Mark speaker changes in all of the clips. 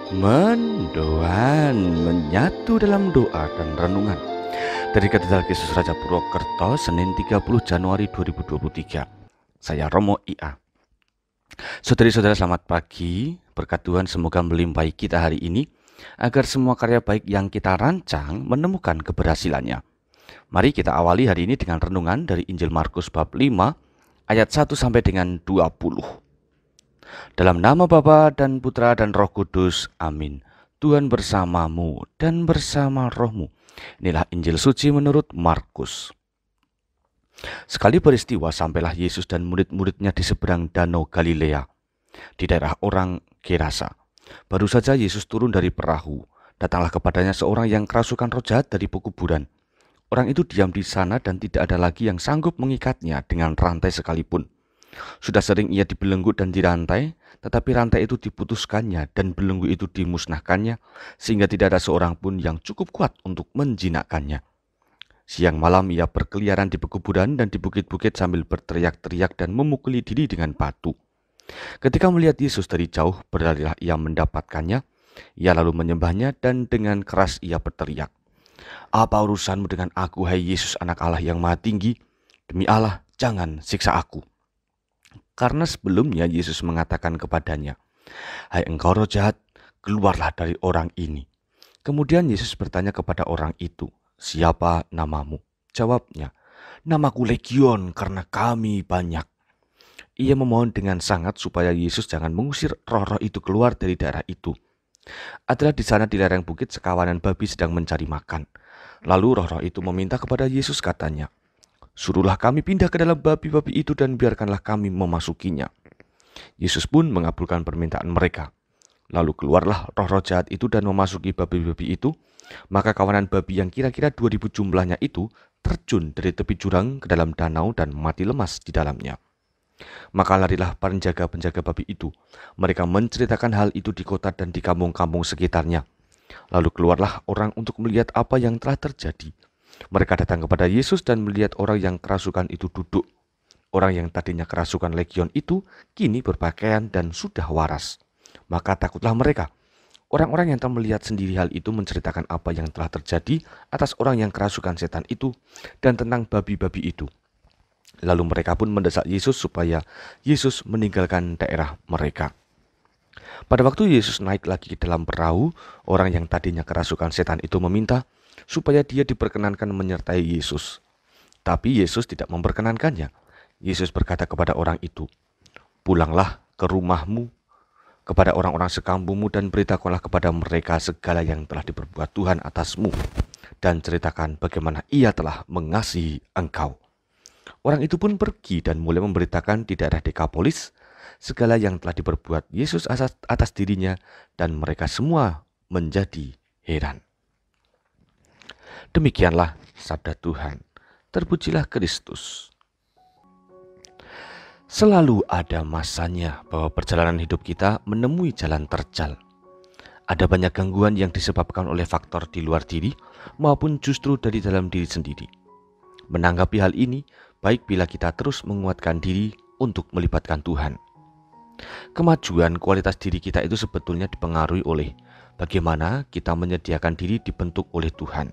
Speaker 1: Mendoan menyatu dalam doa dan renungan dari Katedral Yesus Raja Purwokerto, Senin 30 Januari 2023. Saya Romo IA. Saudari-saudara, selamat pagi. Berkat Tuhan semoga melimpahi kita hari ini agar semua karya baik yang kita rancang menemukan keberhasilannya. Mari kita awali hari ini dengan renungan dari Injil Markus bab 5 ayat 1 sampai dengan 20. Dalam nama Bapa dan Putra dan Roh Kudus, amin. Tuhan bersamamu dan bersama rohmu. Inilah Injil suci menurut Markus. Sekali peristiwa sampailah Yesus dan murid-muridnya di seberang danau Galilea, di daerah orang Gerasa. Baru saja Yesus turun dari perahu. Datanglah kepadanya seorang yang kerasukan roh jahat dari pekuburan. Orang itu diam di sana dan tidak ada lagi yang sanggup mengikatnya dengan rantai sekalipun. Sudah sering ia dibelenggu dan dirantai, tetapi rantai itu diputuskannya dan belenggu itu dimusnahkannya, sehingga tidak ada seorang pun yang cukup kuat untuk menjinakkannya. Siang malam ia berkeliaran di pekuburan dan di bukit-bukit sambil berteriak-teriak dan memukuli diri dengan batu. Ketika melihat Yesus dari jauh, berlarilah ia mendapatkannya. Ia lalu menyembahnya dan dengan keras ia berteriak, "Apa urusanmu dengan aku, hai Yesus, Anak Allah yang Maha Tinggi? Demi Allah, jangan siksa aku." Karena sebelumnya Yesus mengatakan kepadanya, "Hai engkau roh jahat, keluarlah dari orang ini." Kemudian Yesus bertanya kepada orang itu, "Siapa namamu?" Jawabnya, "Namaku Legion, karena kami banyak." Ia memohon dengan sangat supaya Yesus jangan mengusir roh-roh itu keluar dari daerah itu. Adalah di sana di lereng bukit sekawanan babi sedang mencari makan. Lalu roh-roh itu meminta kepada Yesus, katanya, "Suruhlah kami pindah ke dalam babi-babi itu dan biarkanlah kami memasukinya." Yesus pun mengabulkan permintaan mereka. Lalu keluarlah roh-roh jahat itu dan memasuki babi-babi itu. Maka kawanan babi yang kira-kira 2000 jumlahnya itu terjun dari tepi jurang ke dalam danau dan mati lemas di dalamnya. Maka larilah penjaga-penjaga babi itu. Mereka menceritakan hal itu di kota dan di kampung-kampung sekitarnya. Lalu keluarlah orang untuk melihat apa yang telah terjadi. Mereka datang kepada Yesus dan melihat orang yang kerasukan itu duduk. Orang yang tadinya kerasukan legion itu kini berpakaian dan sudah waras. Maka takutlah mereka. Orang-orang yang telah melihat sendiri hal itu menceritakan apa yang telah terjadi atas orang yang kerasukan setan itu dan tentang babi-babi itu. Lalu mereka pun mendesak Yesus supaya Yesus meninggalkan daerah mereka. Pada waktu Yesus naik lagi ke dalam perahu, orang yang tadinya kerasukan setan itu meminta supaya dia diperkenankan menyertai Yesus. Tapi Yesus tidak memperkenankannya. Yesus berkata kepada orang itu, "Pulanglah ke rumahmu, kepada orang-orang sekampungmu dan beritakanlah kepada mereka segala yang telah diperbuat Tuhan atasmu, dan ceritakan bagaimana ia telah mengasihi engkau." Orang itu pun pergi dan mulai memberitakan di daerah Dekapolis segala yang telah diperbuat Yesus atas dirinya, dan mereka semua menjadi heran. Demikianlah sabda Tuhan. Terpujilah Kristus. Selalu ada masanya bahwa perjalanan hidup kita menemui jalan terjal. Ada banyak gangguan yang disebabkan oleh faktor di luar diri maupun justru dari dalam diri sendiri. Menanggapi hal ini, baik bila kita terus menguatkan diri untuk melibatkan Tuhan. Kemajuan kualitas diri kita itu sebetulnya dipengaruhi oleh bagaimana kita menyediakan diri dibentuk oleh Tuhan.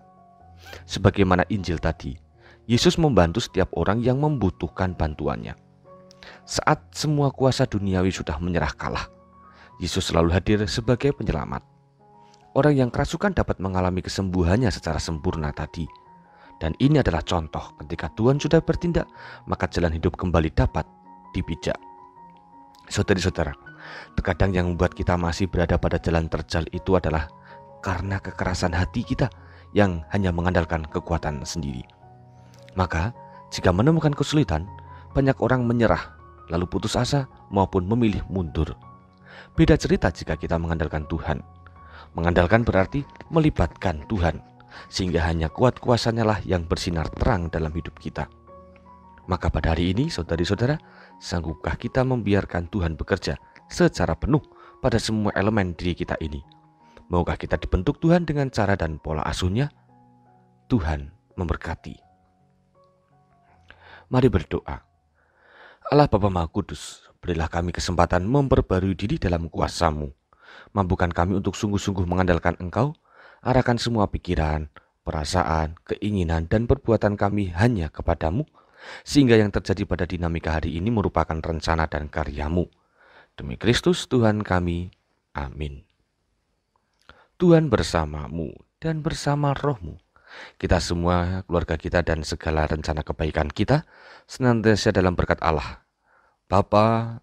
Speaker 1: Sebagaimana Injil tadi, Yesus membantu setiap orang yang membutuhkan bantuannya. Saat semua kuasa duniawi sudah menyerah kalah, Yesus selalu hadir sebagai penyelamat. Orang yang kerasukan dapat mengalami kesembuhannya secara sempurna tadi. Dan ini adalah contoh ketika Tuhan sudah bertindak, maka jalan hidup kembali dapat dipijak. Saudari-saudara, terkadang yang membuat kita masih berada pada jalan terjal itu adalah karena kekerasan hati kita yang hanya mengandalkan kekuatan sendiri. Maka, jika menemukan kesulitan, banyak orang menyerah, lalu putus asa maupun memilih mundur. Beda cerita jika kita mengandalkan Tuhan. Mengandalkan berarti melibatkan Tuhan, sehingga hanya kuat kuasanya lah yang bersinar terang dalam hidup kita. Maka pada hari ini, saudari-saudara, sanggupkah kita membiarkan Tuhan bekerja secara penuh pada semua elemen diri kita ini? Maukah kita dibentuk Tuhan dengan cara dan pola asuhnya? Tuhan memberkati. Mari berdoa. Allah Bapa Maha Kudus, berilah kami kesempatan memperbarui diri dalam kuasa-Mu. Mampukan kami untuk sungguh-sungguh mengandalkan Engkau, arahkan semua pikiran, perasaan, keinginan, dan perbuatan kami hanya kepadamu, sehingga yang terjadi pada dinamika hari ini merupakan rencana dan karya-Mu. Demi Kristus Tuhan kami, amin. Tuhan bersamamu dan bersama rohmu. Kita semua, keluarga kita, dan segala rencana kebaikan kita senantiasa dalam berkat Allah, Bapa,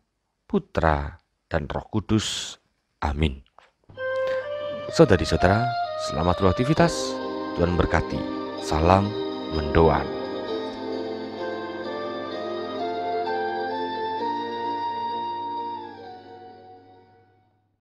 Speaker 1: Putra, dan Roh Kudus. Amin. Saudari-saudara, selamat beraktivitas. Tuhan berkati. Salam mendoan.